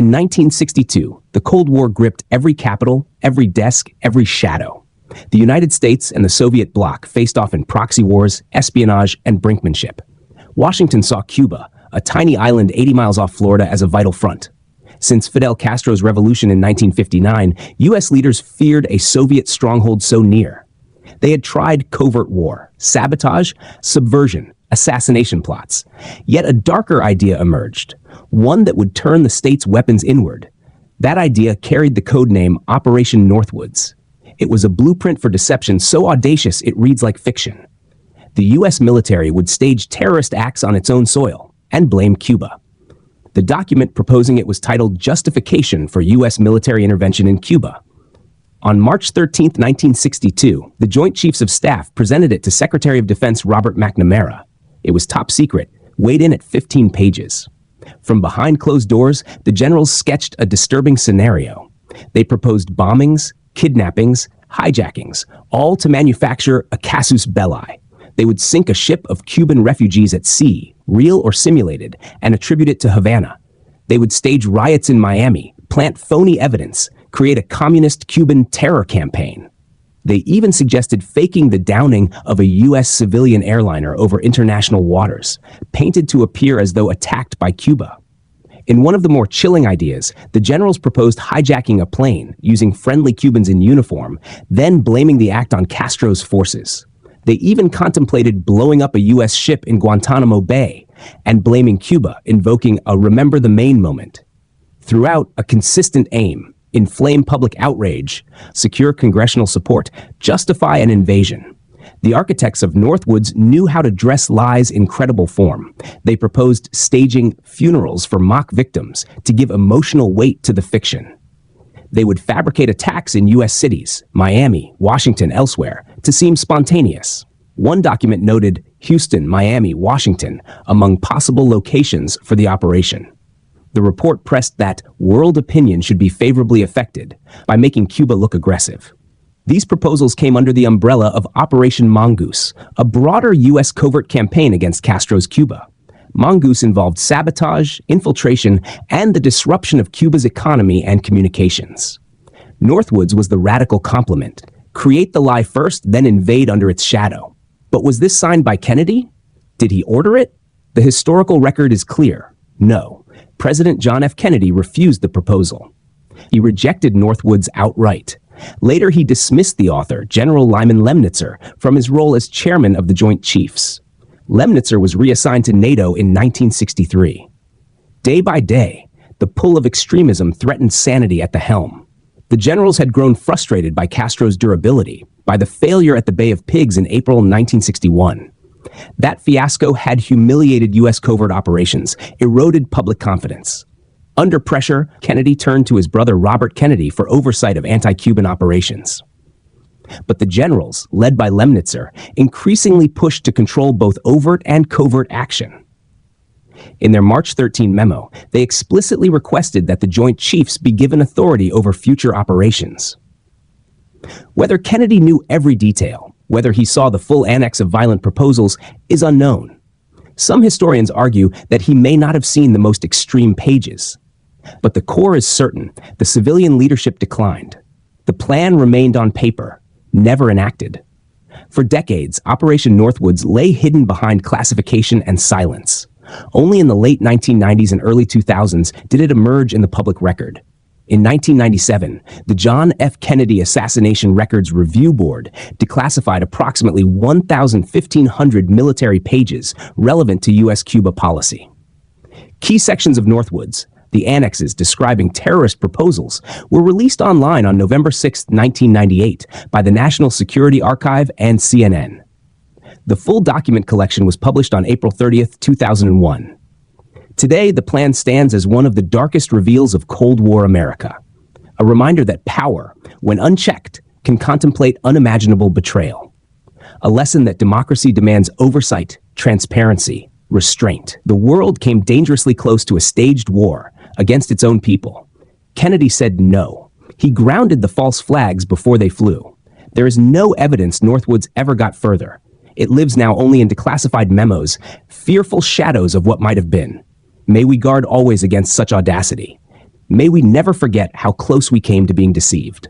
In 1962, the Cold War gripped every capital, every desk, every shadow. The United States and the Soviet bloc faced off in proxy wars, espionage, and brinkmanship. Washington saw Cuba, a tiny island 80 miles off Florida, as a vital front. Since Fidel Castro's revolution in 1959, U.S. leaders feared a Soviet stronghold so near. They had tried covert war, sabotage, subversion, assassination plots. Yet a darker idea emerged, one that would turn the state's weapons inward. That idea carried the code name Operation Northwoods. It was a blueprint for deception so audacious it reads like fiction. The U.S. military would stage terrorist acts on its own soil and blame Cuba. The document proposing it was titled Justification for U.S. Military Intervention in Cuba. On March 13, 1962, the Joint Chiefs of Staff presented it to Secretary of Defense Robert McNamara. It was top secret, weighed in at 15 pages. From behind closed doors, the generals sketched a disturbing scenario. They proposed bombings, kidnappings, hijackings, all to manufacture a casus belli. They would sink a ship of Cuban refugees at sea, real or simulated, and attribute it to Havana. They would stage riots in Miami, plant phony evidence, create a communist Cuban terror campaign. They even suggested faking the downing of a U.S. civilian airliner over international waters, painted to appear as though attacked by Cuba. In one of the more chilling ideas, the generals proposed hijacking a plane using friendly Cubans in uniform, then blaming the act on Castro's forces. They even contemplated blowing up a U.S. ship in Guantanamo Bay and blaming Cuba, invoking a Remember the Maine moment. Throughout, a consistent aim: inflame public outrage, secure congressional support, justify an invasion. The architects of Northwoods knew how to dress lies in credible form. They proposed staging funerals for mock victims to give emotional weight to the fiction. They would fabricate attacks in U.S. cities, Miami, Washington, elsewhere, to seem spontaneous. One document noted Houston, Miami, Washington among possible locations for the operation. The report pressed that world opinion should be favorably affected by making Cuba look aggressive. These proposals came under the umbrella of Operation Mongoose, a broader U.S. covert campaign against Castro's Cuba. Mongoose involved sabotage, infiltration, and the disruption of Cuba's economy and communications. Northwoods was the radical complement: create the lie first, then invade under its shadow. But was this signed by Kennedy? Did he order it? The historical record is clear: no. President John F. Kennedy refused the proposal. He rejected Northwoods outright. Later, he dismissed the author, General Lyman Lemnitzer, from his role as chairman of the Joint Chiefs. Lemnitzer was reassigned to NATO in 1963. Day by day, the pull of extremism threatened sanity at the helm. The generals had grown frustrated by Castro's durability, by the failure at the Bay of Pigs in April 1961. That fiasco had humiliated U.S. covert operations, eroded public confidence. Under pressure, Kennedy turned to his brother Robert Kennedy for oversight of anti-Cuban operations. But the generals, led by Lemnitzer, increasingly pushed to control both overt and covert action. In their March 13 memo, they explicitly requested that the Joint Chiefs be given authority over future operations. Whether Kennedy knew every detail, whether he saw the full annex of violent proposals, is unknown. Some historians argue that he may not have seen the most extreme pages. But the core is certain: the civilian leadership declined. The plan remained on paper, never enacted. For decades, Operation Northwoods lay hidden behind classification and silence. Only in the late 1990s and early 2000s did it emerge in the public record. In 1997, the John F. Kennedy Assassination Records Review Board declassified approximately 1,500 military pages relevant to U.S.-Cuba policy. Key sections of Northwoods, the annexes describing terrorist proposals, were released online on November 6, 1998, by the National Security Archive and CNN. The full document collection was published on April 30, 2001. Today, the plan stands as one of the darkest reveals of Cold War America, a reminder that power, when unchecked, can contemplate unimaginable betrayal. A lesson that democracy demands oversight, transparency, restraint. The world came dangerously close to a staged war against its own people. Kennedy said no. He grounded the false flags before they flew. There is no evidence Northwoods ever got further. It lives now only in declassified memos, fearful shadows of what might have been. May we guard always against such audacity. May we never forget how close we came to being deceived.